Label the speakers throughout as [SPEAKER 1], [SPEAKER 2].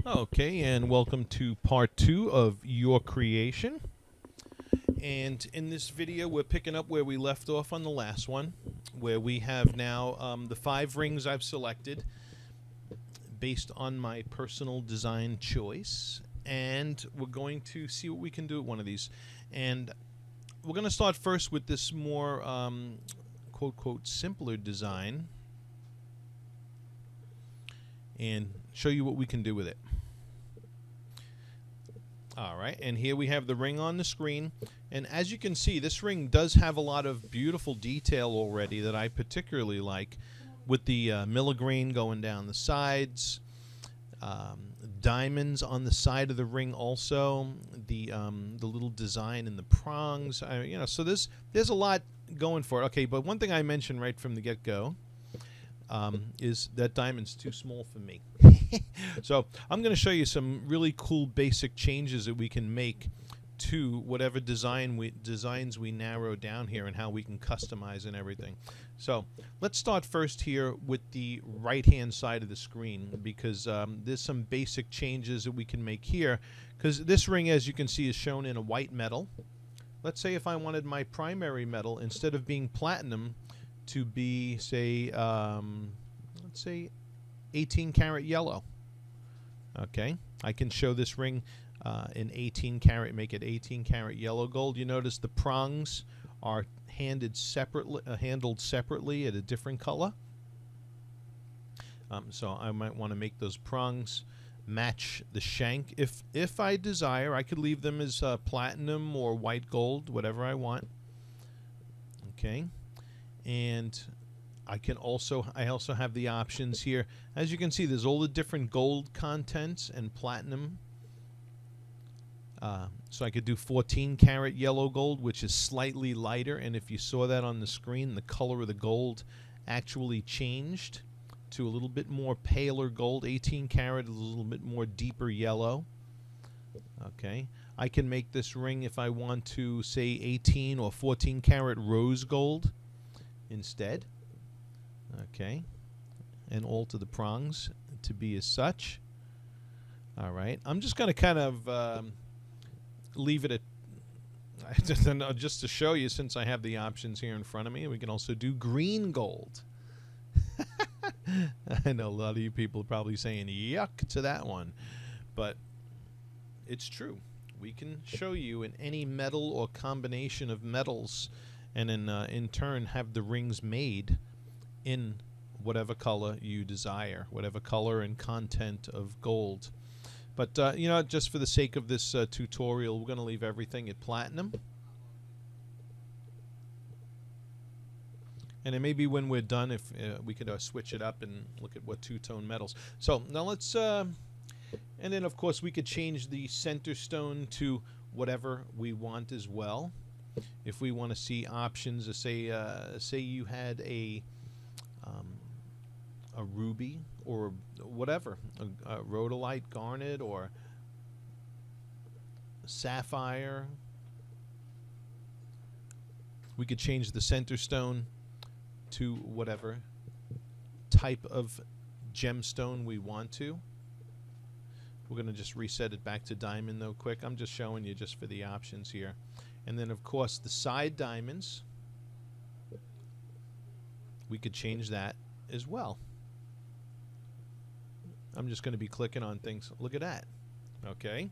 [SPEAKER 1] Okay, and welcome to part 2 of your creation. And in this video, we're picking up where we left off on the last one, where we have now the 5 rings I've selected based on my personal design choice. And we're going to see what we can do with one of these. And we're going to start first with this more quote, simpler design and show you what we can do with it. Alright, and here we have the ring on the screen, and as you can see, this ring does have a lot of beautiful detail already that I particularly like, with the milligrane going down the sides, diamonds on the side of the ring also, the little design in the prongs, so there's a lot going for it. Okay, but one thing I mentioned right from the get-go is that diamond's too small for me. So I'm going to show you some really cool basic changes that we can make to whatever designs we narrow down here and how we can customize and everything. So let's start first here with the right hand side of the screen, because there's some basic changes that we can make here, because this ring, as you can see, is shown in a white metal. Let's say if I wanted my primary metal, instead of being platinum, to be, say, let's say 18 karat yellow. Okay, I can show this ring in 18 karat, make it 18 karat yellow gold. You notice the prongs are handled separately at a different color. So I might want to make those prongs match the shank. If I desire, I could leave them as platinum or white gold, whatever I want. Okay. And I also have the options here. As you can see, there's all the different gold contents and platinum. So I could do 14 karat yellow gold, which is slightly lighter, and if you saw that on the screen, the color of the gold actually changed to a little bit more paler gold. 18 karat is a little bit more deeper yellow. Okay, I can make this ring if I want to, say 18 or 14 karat rose gold instead. Okay, and alter the prongs to be as such. Alright, I'm just going to kind of leave it at just to show you, since I have the options here in front of me. We can also do green gold. I know a lot of you people are probably saying yuck to that one, but it's true. We can show you in any metal or combination of metals, and in turn have the rings made in whatever color you desire, whatever color and content of gold. But just for the sake of this tutorial, we're going to leave everything at platinum. And then maybe when we're done, if we could switch it up and look at what two-tone metals. So now let's and then of course we could change the center stone to whatever we want as well. If we want to see options, say you had a ruby or whatever, a rhodolite, garnet, or sapphire, we could change the center stone to whatever type of gemstone we want to. We're going to just reset it back to diamond though quick. I'm just showing you just for the options here. And then of course the side diamonds, we could change that as well. I'm just going to be clicking on things. Look at that. Okay.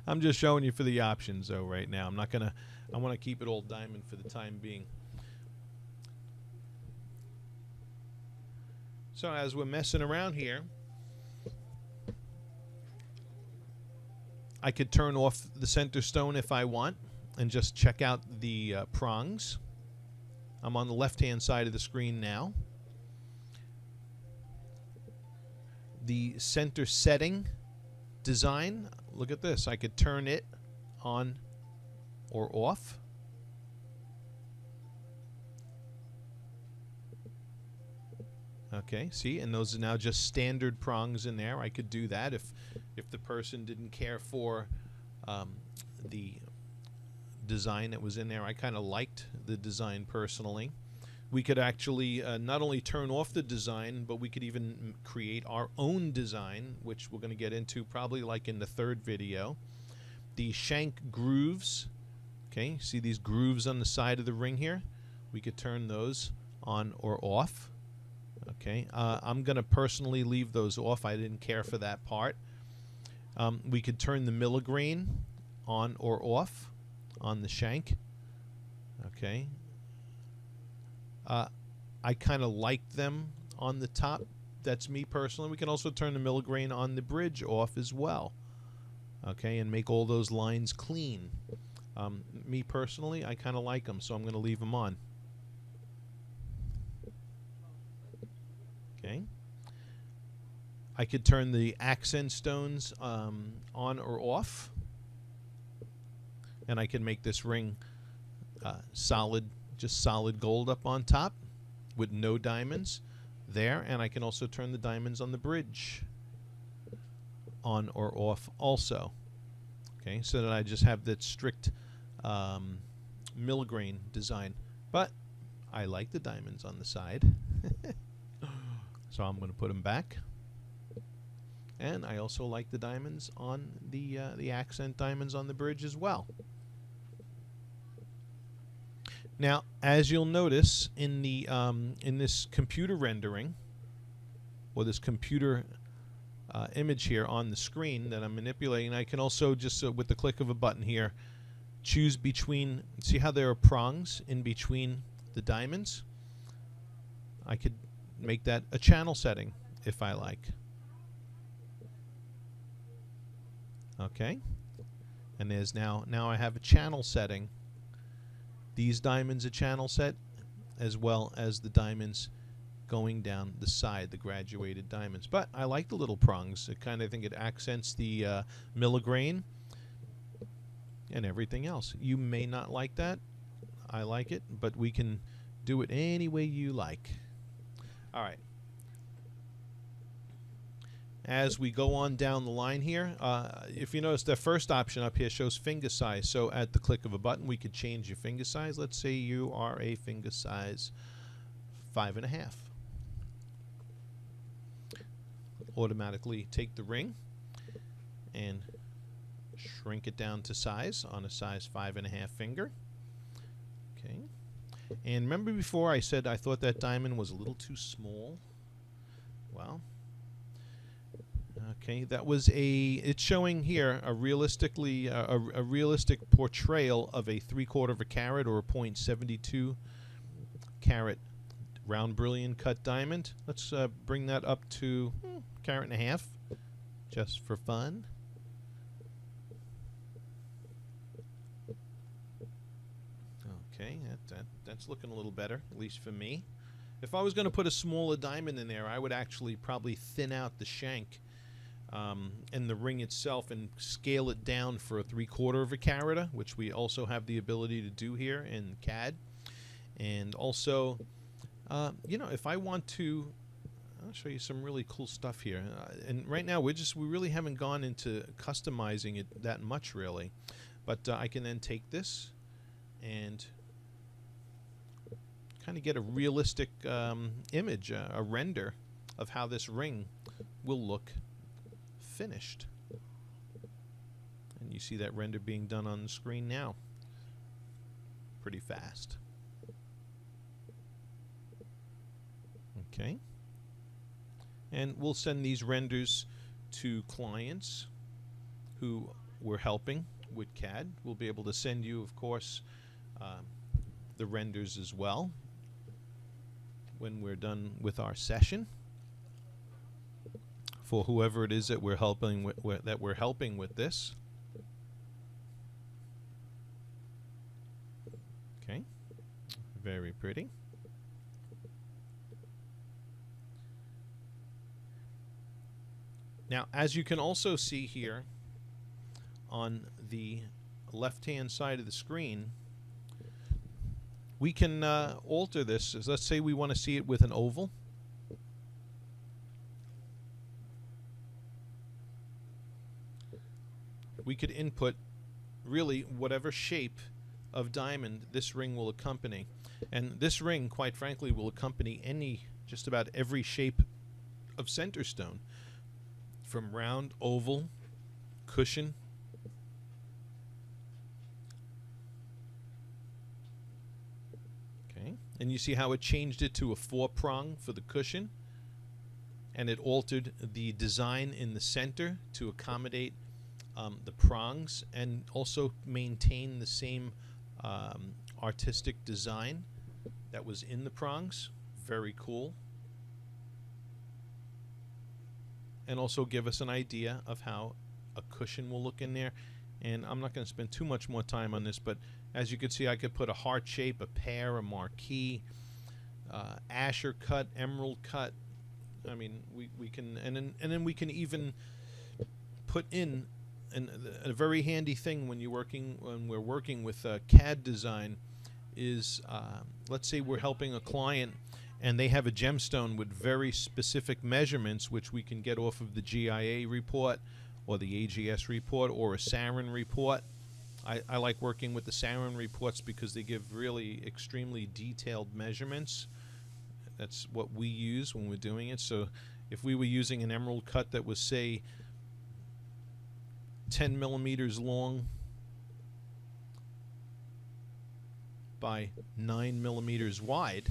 [SPEAKER 1] I'm just showing you for the options though right now. I'm not going to, I want to keep it all diamond for the time being. So as we're messing around here, I could turn off the center stone if I want and just check out the prongs. I'm on the left-hand side of the screen now. The center setting design, look at this. I could turn it on or off. Okay, see, and those are now just standard prongs in there. I could do that if the person didn't care for the design that was in there. I kind of liked the design personally. we could actually not only turn off the design, but we could even create our own design, which we're going to get into probably like in the third video. The Shank grooves, okay, see these grooves on the side of the ring here? We could turn those on or off. Okay, I'm going to personally leave those off. I didn't care for that part. We could turn the milligrain on or off on the Shank. Okay. I kind of like them on the top. That's me personally. We can also turn the milligrain on the bridge off as well. Okay, and make all those lines clean. Me personally, I kind of like them, so I'm going to leave them on. Okay. I could turn the accent stones on or off. And I can make this ring solid, just solid gold up on top with no diamonds there. And I can also turn the diamonds on the bridge on or off also. Okay, so that I just have that strict milligrain design. But I like the diamonds on the side. So I'm going to put them back. And I also like the diamonds on the accent diamonds on the bridge as well. Now, as you'll notice in the in this computer rendering, or this computer image here on the screen that I'm manipulating, I can also just with the click of a button here choose between. See how there are prongs in between the diamonds? I could make that a channel setting if I like. Okay, and there's now I have a channel setting. These diamonds a channel set, as well as the diamonds going down the side, the graduated diamonds. But I like the little prongs. It kind of think it accents the milligrain and everything else. You may not like that. I like it, but we can do it any way you like. All right. As we go on down the line here, if you notice, the first option up here shows finger size. So at the click of a button, we could change your finger size. Let's say you are a finger size 5.5. Automatically take the ring and shrink it down to size on a size 5.5 finger. Okay. And remember before I said I thought that diamond was a little too small? Well, okay, that was it's showing here a realistically a realistic portrayal of a 3/4 of a carat or a 0.72 carat round brilliant cut diamond. Let's bring that up to 1.5 carats just for fun. Okay, that's looking a little better, at least for me. If I was going to put a smaller diamond in there, I would actually probably thin out the shank and the ring itself and scale it down for a 3/4 of a carat, which we also have the ability to do here in CAD. And also, you know, if I want to, I'll show you some really cool stuff here. And right now, we really haven't gone into customizing it that much, really. But I can then take this and kind of get a realistic image, a render of how this ring will look finished. And you see that render being done on the screen now. Pretty fast. Okay. And we'll send these renders to clients who we're helping with CAD. We'll be able to send you, of course, the renders as well when we're done with our session for whoever it is that we're helping with this. Okay, very pretty. Now, as you can also see here on the left-hand side of the screen, we can alter this. Let's say we want to see it with an oval. We could input really whatever shape of diamond this ring will accompany. And this ring, quite frankly, will accompany just about every shape of center stone, from round, oval, cushion. Okay, and you see how it changed it to a 4-prong for the cushion, and it altered the design in the center to accommodate the prongs and also maintain the same artistic design that was in the prongs. Very cool. And also give us an idea of how a cushion will look in there. And I'm not going to spend too much more time on this, but as you can see, I could put a heart shape, a pear, a marquee, Asher cut, emerald cut. I mean, we can, and then we can even put in a very handy thing when we're working with CAD design is, let's say we're helping a client and they have a gemstone with very specific measurements, which we can get off of the GIA report or the AGS report or a Sarin report. I like working with the Sarin reports because they give really extremely detailed measurements. That's what we use when we're doing it. So if we were using an emerald cut that was, say, 10 millimeters long by 9 millimeters wide,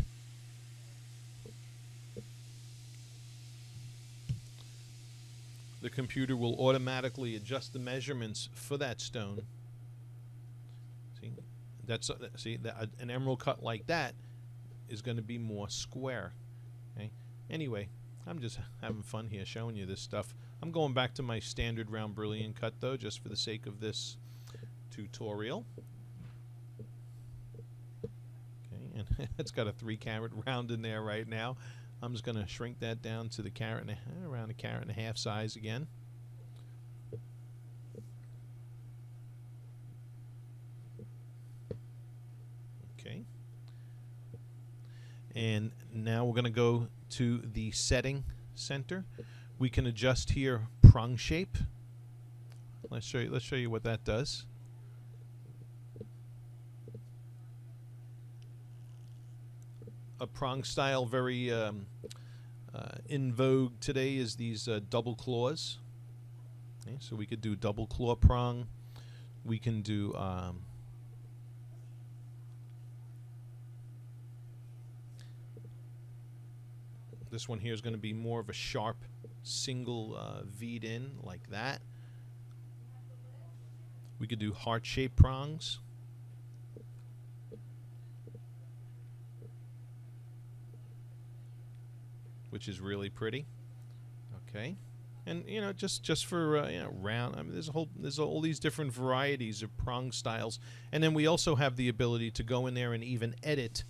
[SPEAKER 1] the computer will automatically adjust the measurements for that stone. See, an emerald cut like that is going to be more square. Okay. Anyway, I'm just having fun here showing you this stuff. I'm going back to my standard round brilliant cut though, just for the sake of this tutorial. Okay, and it's got a 3-carat round in there right now. I'm just going to shrink that down to the around a carat and a half size again. Okay. And now we're going to go to the setting center. We can adjust here prong shape. Let's show you what that does. A prong style very in vogue today is these double claws. Okay, so we could do double claw prong. We can do this one here is going to be more of a sharp single V'd in like that. We could do heart-shaped prongs. Which is really pretty. Okay. And you know, just for round, I mean, there's all these different varieties of prong styles, and then we also have the ability to go in there and even edit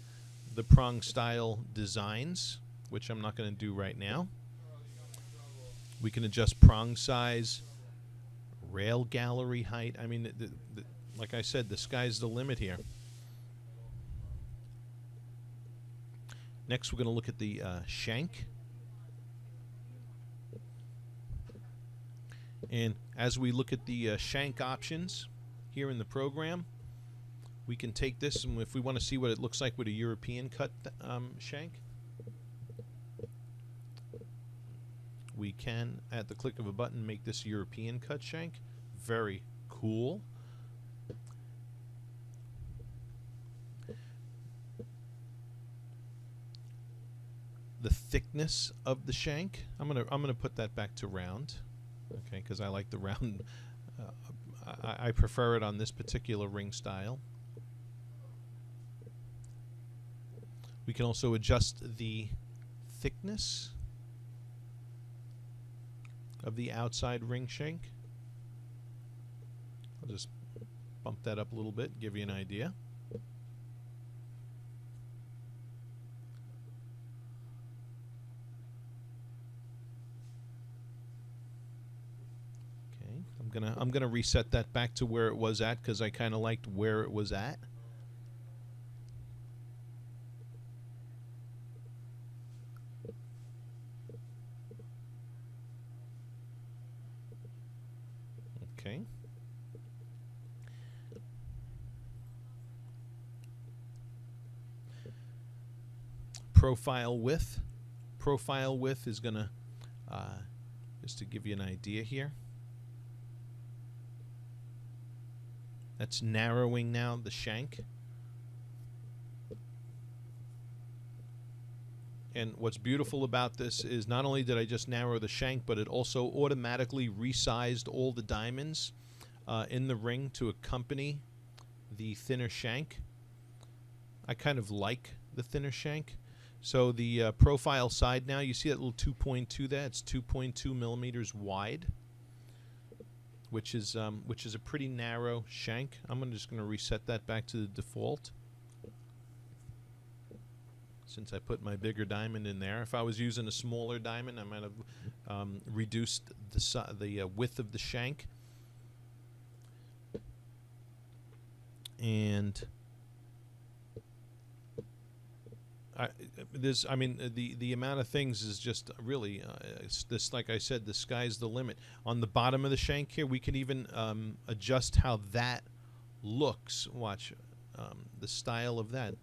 [SPEAKER 1] the prong style designs, which I'm not going to do right now. We can adjust prong size, rail gallery height. I mean, like I said, the sky's the limit here. Next, we're going to look at the shank. And as we look at the shank options here in the program, we can take this, and if we want to see what it looks like with a European cut shank, we can, at the click of a button, make this European cut shank. Very cool. The thickness of the shank, I'm gonna put that back to round. Okay, because I like the round. I prefer it on this particular ring style. We can also adjust the thickness of the outside ring shank. I'll just bump that up a little bit, give you an idea. I'm gonna reset that back to where it was at because I kind of liked where it was at. Okay. profile width. Profile width is going to, just to give you an idea here, that's narrowing now the shank. And what's beautiful about this is not only did I just narrow the shank, but it also automatically resized all the diamonds in the ring to accompany the thinner shank. I kind of like the thinner shank. So the profile side now, you see that little 2.2 there? It's 2.2 millimeters wide, which is a pretty narrow shank. I'm just going to reset that back to the default, since I put my bigger diamond in there. If I was using a smaller diamond, I might have reduced the width of the shank. And the amount of things is just really this. Like I said, the sky's the limit. On the bottom of the shank here, we can even adjust how that looks. Watch the style of that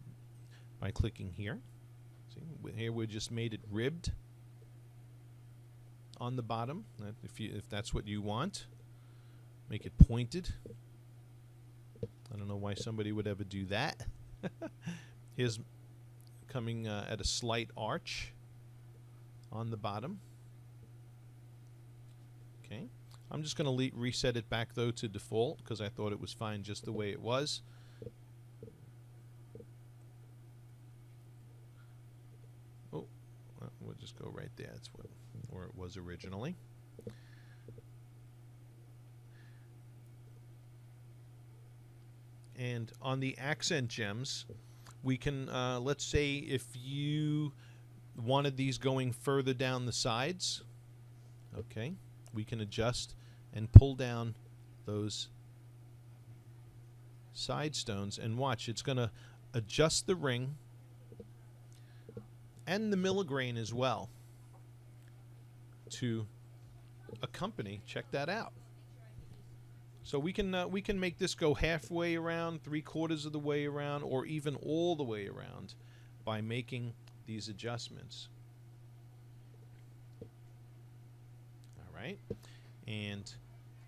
[SPEAKER 1] by clicking here. See, here we just made it ribbed on the bottom. If that's what you want, make it pointed. I don't know why somebody would ever do that. Here's coming at a slight arch on the bottom. Okay, I'm just going to reset it back though to default because I thought it was fine just the way it was. Oh, we'll just go right there. That's where it was originally. And on the accent gems, we can, let's say if you wanted these going further down the sides, okay, we can adjust and pull down those side stones. And watch, it's going to adjust the ring and the milligrain as well to accompany. Check that out. So we can make this go halfway around, 3/4 of the way around, or even all the way around by making these adjustments. All right, and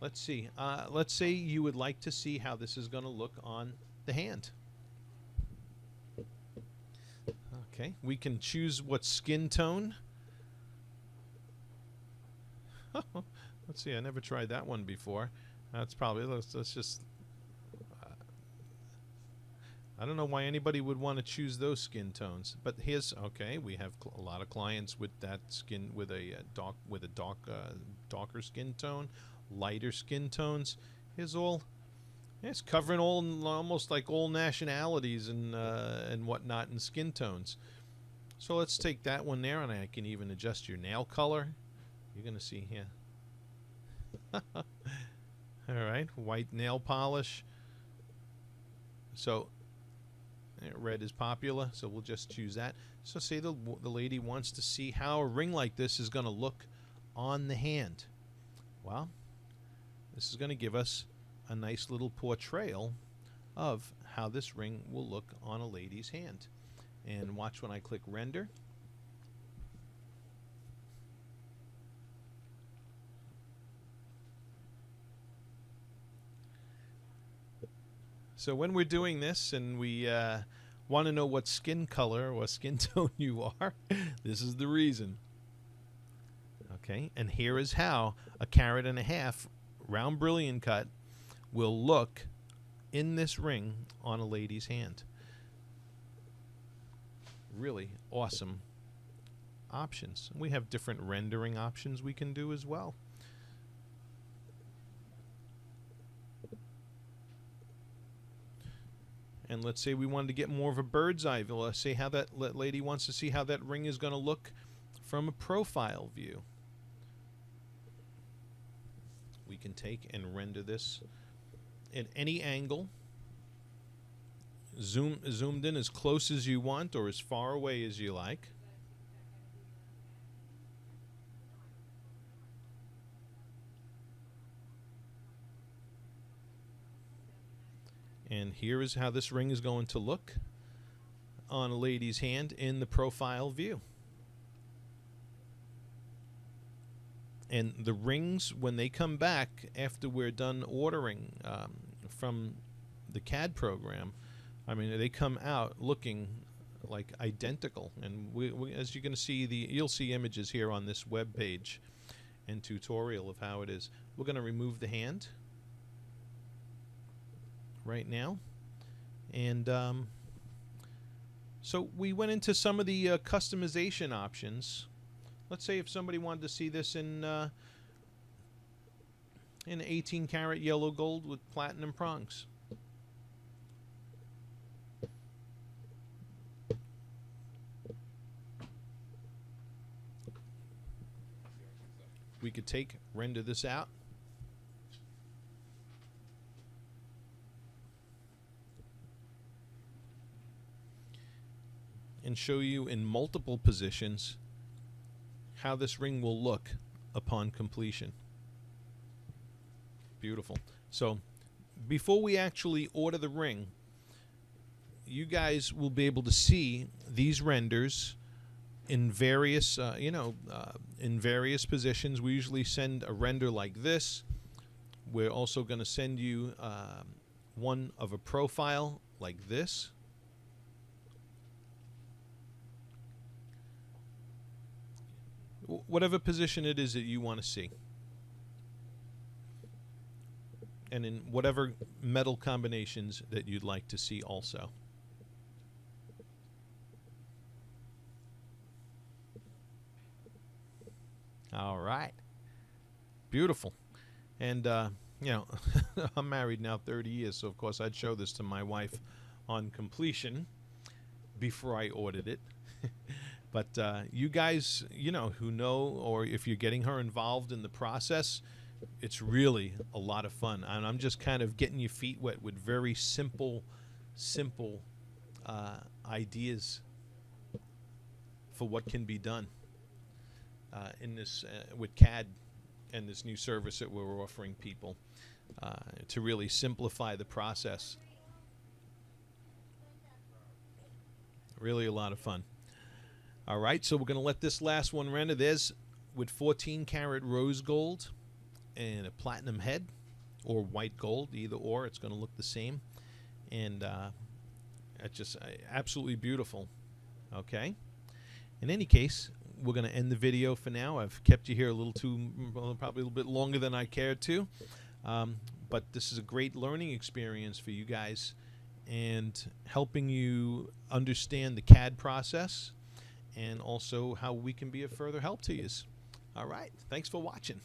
[SPEAKER 1] let's see. Let's say you would like to see how this is going to look on the hand. Okay, we can choose what skin tone. Let's see. I never tried that one before. That's probably, let's just, I don't know why anybody would want to choose those skin tones. But here's, okay, we have a lot of clients with that skin, with a darker skin tone, lighter skin tones. Here's all, it's covering all, almost like all nationalities and whatnot in skin tones. So let's take that one there, and I can even adjust your nail color. You're going to see here. All right, white nail polish. So red is popular, so we'll just choose that. So say the lady wants to see how a ring like this is going to look on the hand. Well, this is going to give us a nice little portrayal of how this ring will look on a lady's hand. And watch when I click render. So when we're doing this and we want to know what skin color or skin tone you are, this is the reason. Okay, and here is how a 1.5 carat round brilliant cut will look in this ring on a lady's hand. Really awesome options. We have different rendering options we can do as well. And let's say we wanted to get more of a bird's eye view. Let's say how that lady wants to see how that ring is going to look from a profile view. We can take and render this at any angle, zoomed in as close as you want or as far away as you like. And here is how this ring is going to look on a lady's hand in the profile view. And the rings, when they come back after we're done ordering from the CAD program, I mean, they come out looking like identical. And as you're going to see, you'll see images here on this web page and tutorial of how it is. We're going to remove the hand right now. And so we went into some of the customization options. Let's say if somebody wanted to see this in 18 karat yellow gold with platinum prongs. We could render this out. And show you in multiple positions how this ring will look upon completion. Beautiful. So before we actually order the ring, you guys will be able to see these renders in various in various positions. We usually send a render like this. We're also going to send you one of a profile like this. Whatever position it is that you want to see, and in whatever metal combinations that you'd like to see also. All right, beautiful. And you know, I'm married now 30 years, so of course I'd show this to my wife on completion before I ordered it. But you guys, you know, who know, or if you're getting her involved in the process, it's really a lot of fun. And I'm just kind of getting your feet wet with very simple ideas for what can be done in this with CAD and this new service that we're offering people to really simplify the process. Really a lot of fun. All right, so we're going to let this last one render. There's with 14 karat rose gold and a platinum head, or white gold, either or. It's going to look the same. And it's just absolutely beautiful. Okay. In any case, we're going to end the video for now. I've kept you here a little too, well, probably a little bit longer than I cared to. But this is a great learning experience for you guys and helping you understand the CAD process, and also how we can be of further help to you. All right. Thanks for watching.